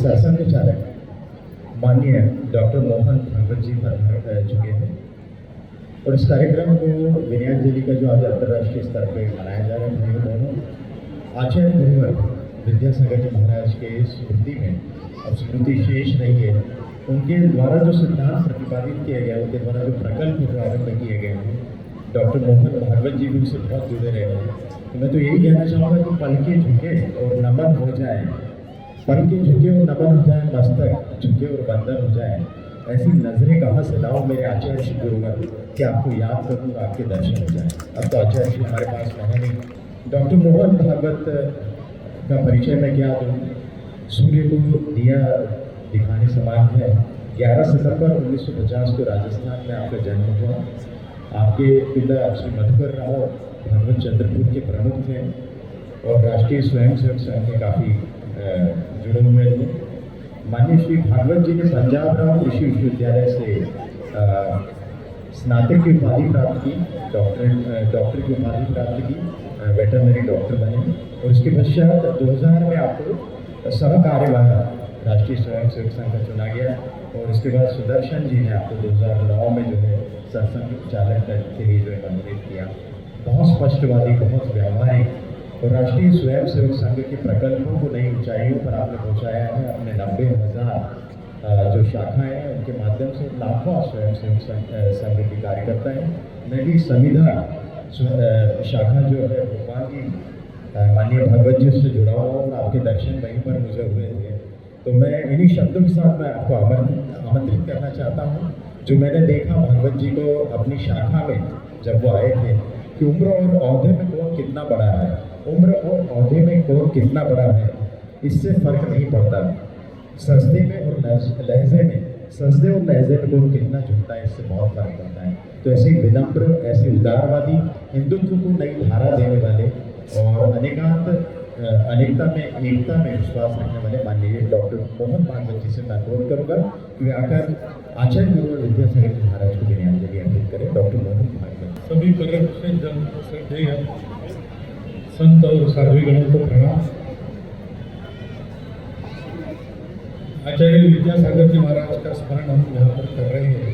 सरसंघ चालक माननीय डॉक्टर मोहन भागवत जी पधार चुके हैं और इस कार्यक्रम को विनयांजलि का जो आज अंतर्राष्ट्रीय स्तर पर मनाया जा रहा है, भाइयों बहनों, आचार्य गुरुवर विद्यासागर जी महाराज के स्मृति में अब स्मृति शेष रही है। उनके द्वारा जो सिद्धांत प्रतिपादित किए गए, उनके द्वारा जो प्रकल्प प्रारंभ किए गए हैं, डॉक्टर मोहन भागवत जी भी उनसे बहुत जुड़े रहे हैं। तो मैं तो यही कहना चाहूँगा कि पल के झुके और नमन हो जाए, पल के झुके और नमन हो जाए, मस्तक झुके और बंदन हो जाए। ऐसी नजरें कहाँ से लाओ मेरे आचार्य श्री गुरुवर कि आपको याद करूँ और आपके दर्शन हो जाए। अब तो आचार्य श्री हमारे पास है नहीं। डॉक्टर मोहन भागवत का परिचय मैं क्या दूँ? सूर्य को दिया दिखाने समान है। 11 सितंबर 1950 को राजस्थान में आपका जन्म हुआ। आपके पिता श्री मधुकर राव भागवत चंद्रपुर के प्रमुख थे और राष्ट्रीय स्वयंसेवक संघ के काफ़ी जुड़े हुए थे। माननीय श्री भागवत जी ने पंजाब राव कृषि विश्वविद्यालय से स्नातक की उपाधि प्राप्त की, डॉक्टर की उपाधि प्राप्त की, वेटरनरी डॉक्टर बने और इसके पश्चात 2000 में आपको सह कार्यवाह राष्ट्रीय स्वयंसेवक संघ का चुना गया और इसके बाद सुदर्शन जी ने आपको 2009 में जो है सरसंघ चालक के लिए जो है मनोनीत किया। बहुत स्पष्टवादी, बहुत व्यावहारिक और राष्ट्रीय स्वयंसेवक संघ के प्रकल्पों को नई ऊंचाइयों पर आपने पहुंचाया है। अपने 90,000 जो शाखाएं हैं उनके माध्यम से लाखों स्वयंसेवक संघ के कार्यकर्ता हैं। मैं भी संविधा शाखा जो है भोपाल की माननीय भागवत जी से जुड़ा हुआ और आपके दर्शन वहीं पर मुझे हुए थे। तो मैं इन्हीं शब्दों के साथ मैं आपको आमंत्रित करना चाहता हूँ। जो मैंने देखा भागवत जी को अपनी शाखा में जब वो आए थे कि उम्र और ओहदे में कौन कितना बड़ा है, उम्र और ओहदे में कौन कितना बड़ा है, इससे फर्क नहीं पड़ता। सजदे में और लहजे में, सजदे और लहजे में कौन कितना झुकता है, इससे बहुत फर्क पड़ता है। तो ऐसे विनम्र, ऐसे उदारवादी, हिंदुत्व को नई धारा देने वाले और अनेकता में एकता में विश्वास रखने वाले माननीय डॉक्टर मोहन भागवत जी से मैं अनुरोध करूँगा कि वे आकर आचार्य गुरुवर विद्यासागर जी महाराज को विनयांजलि अर्पित करें। डॉक्टर मोहन भागवत। सभी परम श्रद्धेय संत और साध्वीगणों को प्रणाम। आचार्य विद्यासागर जी महाराज का स्मरण हम यहाँ पर कर रहे हैं।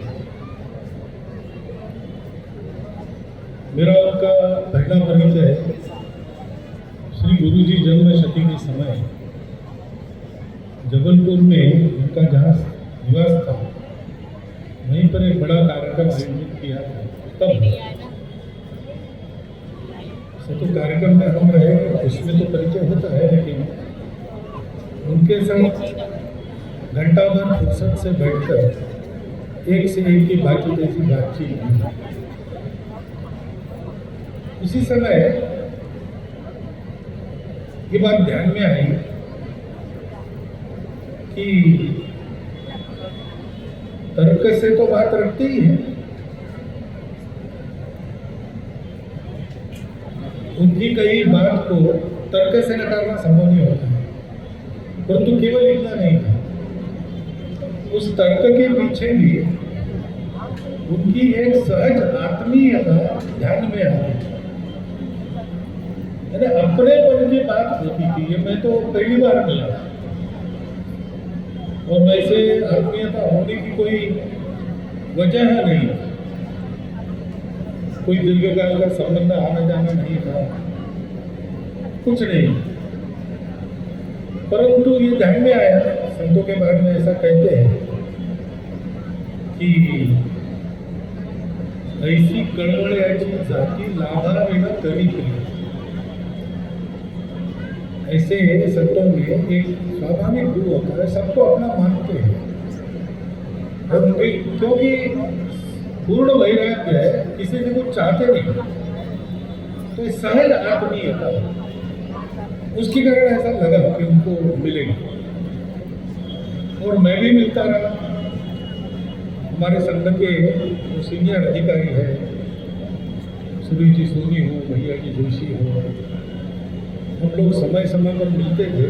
मेरा उनका पहला परिचय श्री गुरु जी जन्म शती के समय जबलपुर में उनका जहाँ निवास था वहीं पर एक बड़ा कार्यक्रम आयोजित किया था। तब तो कार्यक्रम में हम रहे, उसमें तो परिचय होता है, लेकिन उनके साथ घंटा भर फुर्सत से बैठकर एक से एक की बातचीत ऐसी बातचीत हुई। इसी समय ये बात ध्यान में आई कि तर्क से तो बात रखते ही है, उनकी कई बात को तर्क से नकारना संभव नहीं होता है। परंतु केवल इतना नहीं था, उस तर्क के पीछे भी उनकी एक सहज आत्मीयता ध्यान में आई। अपनेपन की बात होती थी। ये मैं तो पहली बार मिला और वैसे आत्मीयता होने की कोई वजह नहीं, कोई दीर्घकाल का संबंध आना जाना नहीं था, कुछ नहीं। परंतु ये ध्यान में आया, संतों के बारे में ऐसा कहते हैं कि ऐसी कळवळ्याची जाती लाभावेना तरी केली। ऐसे संतों में एक स्वाभाविक गुण होता है, सबको अपना मानते हैं और क्योंकि पूर्ण वैराग्य है, किसी से कुछ चाहते नहीं, तो सहज आत्मीयता उसके कारण ऐसा लगा कि उनको मिलेगी और मैं भी मिलता रहा। हमारे संघ के जो सीनियर अधिकारी है, सुरेश जी सोनी हो, भैया जी जोशी हो, हम लोग समय समय पर मिलते थे।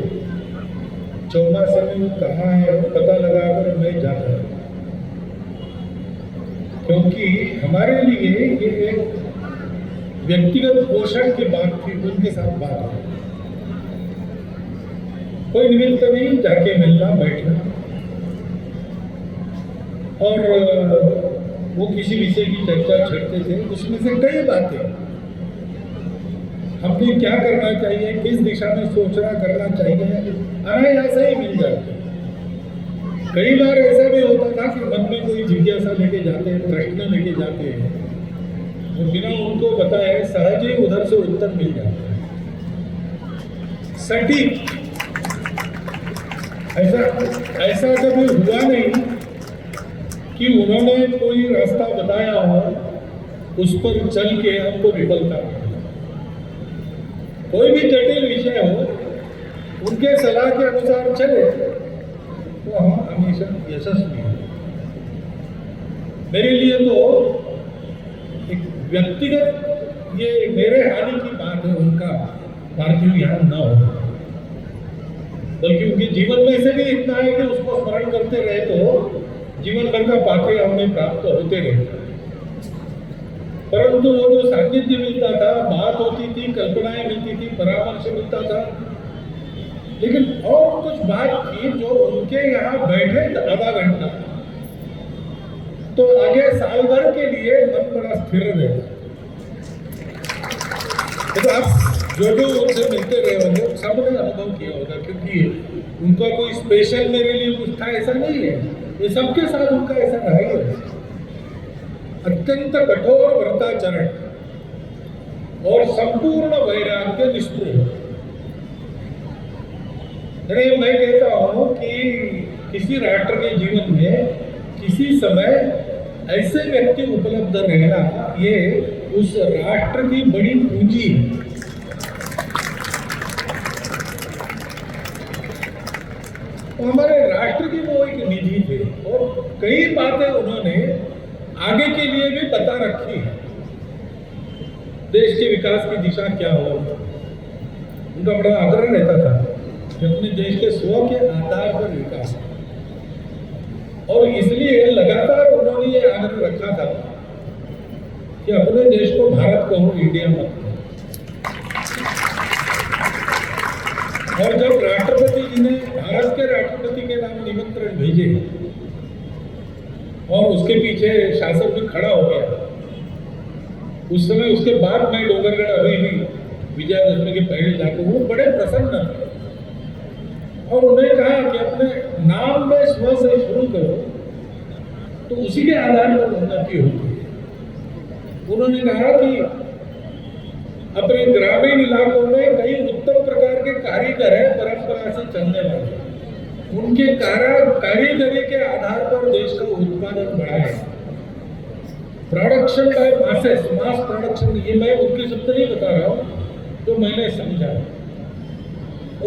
चौमासे में वो कहाँ है पता लगाकर मैं जाता, क्योंकि हमारे लिए ये एक व्यक्तिगत पोषण की बात थी। उनके साथ बात हो, कोई निमित्त नहीं, जाके मिलना, बैठना। और वो किसी विषय की चर्चा छेड़ते थे, उसमें से कई बातें हमने क्या करना चाहिए, किस दिशा में सोचना करना चाहिए, अनायास ही मिल जाती। कई बार ऐसा भी होता था कि मन में कोई जिज्ञासा लेके जाते हैं, प्रश्न लेके जाते हैं, और बिना उनको बताए सहज ही उधर से उत्तर मिल जाता है सटीक। ऐसा कभी हुआ नहीं कि उन्होंने कोई रास्ता बताया हो, उस पर चल के हमको विफलता मिली। कोई भी जटिल विषय हो, उनके सलाह के अनुसार चले तो हम हमेशा यशस्वी हैं। मेरे लिए तो एक व्यक्तिगत ये मेरे हानि की बात है, उनका पार्थिव यहाँ न हो, बल्कि उनके जीवन में से भी इतना है कि उसको स्मरण करते रहे तो जीवन भर का पाथेय हमें प्राप्त होते रहता है। परंतु वो जो सानिध्य मिलता था, बात होती थी, कल्पनाएं मिलती थी, परामर्श मिलता था, लेकिन और कुछ बात थी जो उनके यहाँ बैठे आधा घंटा तो आगे साल भर के लिए मन बड़ा स्थिर रहता। तो आप जो उनसे मिलते रहे होंगे सबने अनुभव किया होगा, क्योंकि उनका कोई स्पेशल मेरे लिए कुछ था ऐसा नहीं है, ये सबके साथ उनका ऐसा रहा है। अत्यंत कठोर व्रताचरण और संपूर्ण वैराग्य निष्ठुर। अरे मैं कहता हूं कि किसी राष्ट्र के जीवन में किसी समय ऐसे व्यक्ति उपलब्ध रहना, ये उस राष्ट्र की बड़ी पूंजी। हमारे राष्ट्र की वो एक निधि थे और कई बातें उन्होंने आगे के लिए भी बता रखी है। देश के विकास की दिशा क्या हो, उनका बड़ा आग्रह रहता था कि अपने देश के स्व के आधार पर विकास, और इसलिए लगातार उन्होंने ये आग्रह रखा था कि अपने देश को भारत कहो, इंडिया मत कहो। और जब राष्ट्रपति जी ने भारत के राष्ट्रपति के नाम निमंत्रण भेजे और उसके पीछे शासन भी खड़ा हो गया, उस समय उसके बाद मैं डोंगरगढ़ अभी भी विजयादशमी के पहले जाकर वो बड़े प्रसन्न थे और उन्हें कहा कि अपने नाम में स्व से शुरू करो तो उसी के आधार पर उन्नति होती है। उन्होंने कहा कि अपने ग्रामीण इलाकों में कई उत्तम प्रकार के कारीगर हैं, परंपरा से चलने वाले, उनके कारीगरी के आधार पर देश का उत्पादन बढ़ाए। Production by masses, mass production, ये मैं उनके शब्द नहीं बता रहा हूँ, तो मैंने समझा।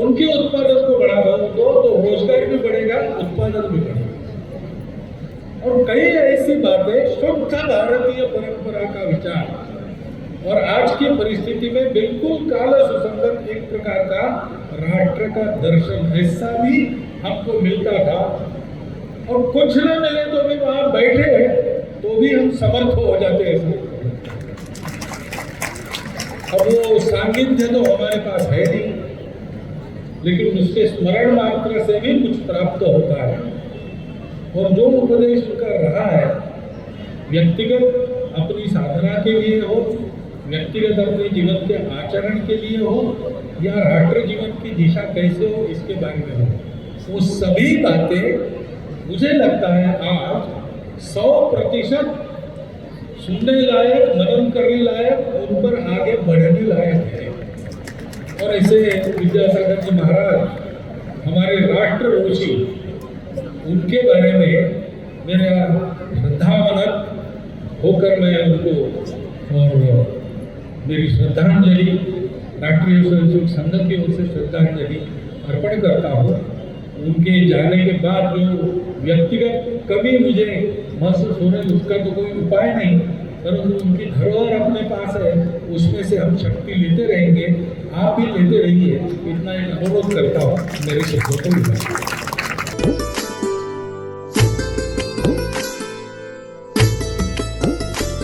उनके उत्पादन को बढ़ावा दो तो रोजगार भी बढ़ेगा, उत्पादन भी बढ़ेगा। और कई ऐसी बातें शुद्ध भारतीय परंपरा का विचार और आज की परिस्थिति में बिल्कुल काल सुसंगत एक प्रकार का राष्ट्र का दर्शन, ऐसा भी हमको मिलता था। और कुछ न मिले तो भी वहां बैठे तो भी हम समर्थ हो जाते हैं। अब वो सानिध्य तो हमारे पास है नहीं, लेकिन उसके स्मरण मात्र से भी कुछ प्राप्त होता है। और जो उपदेश उनका रहा है, व्यक्तिगत अपनी साधना के लिए हो, व्यक्तिगत अपने जीवन के आचरण के लिए हो, या राष्ट्र जीवन की दिशा कैसे हो इसके बारे में हो, वो सभी बातें मुझे लगता है आज 100% सुनने लायक, मनन करने लायक, उन पर आगे बढ़ने लायक है। और ऐसे विद्यासागर जी महाराज हमारे राष्ट्र रुचि, उनके बारे में मेरा श्रद्धावनत होकर मैं उनको और मेरी श्रद्धांजलि राष्ट्रीय स्वयंसेवक संघ की ओर से श्रद्धांजलि अर्पण करता हूँ। उनके जाने के बाद जो व्यक्तिगत कभी मुझे महसूस हो रहा है उसका तो कोई उपाय नहीं, परंतु उनकी धरोहर अपने पास है, उसमें से हम शक्ति लेते रहेंगे, आप भी लेते रहिए, इतना एक अनुरोध करता हूँ। मेरे शब्दों को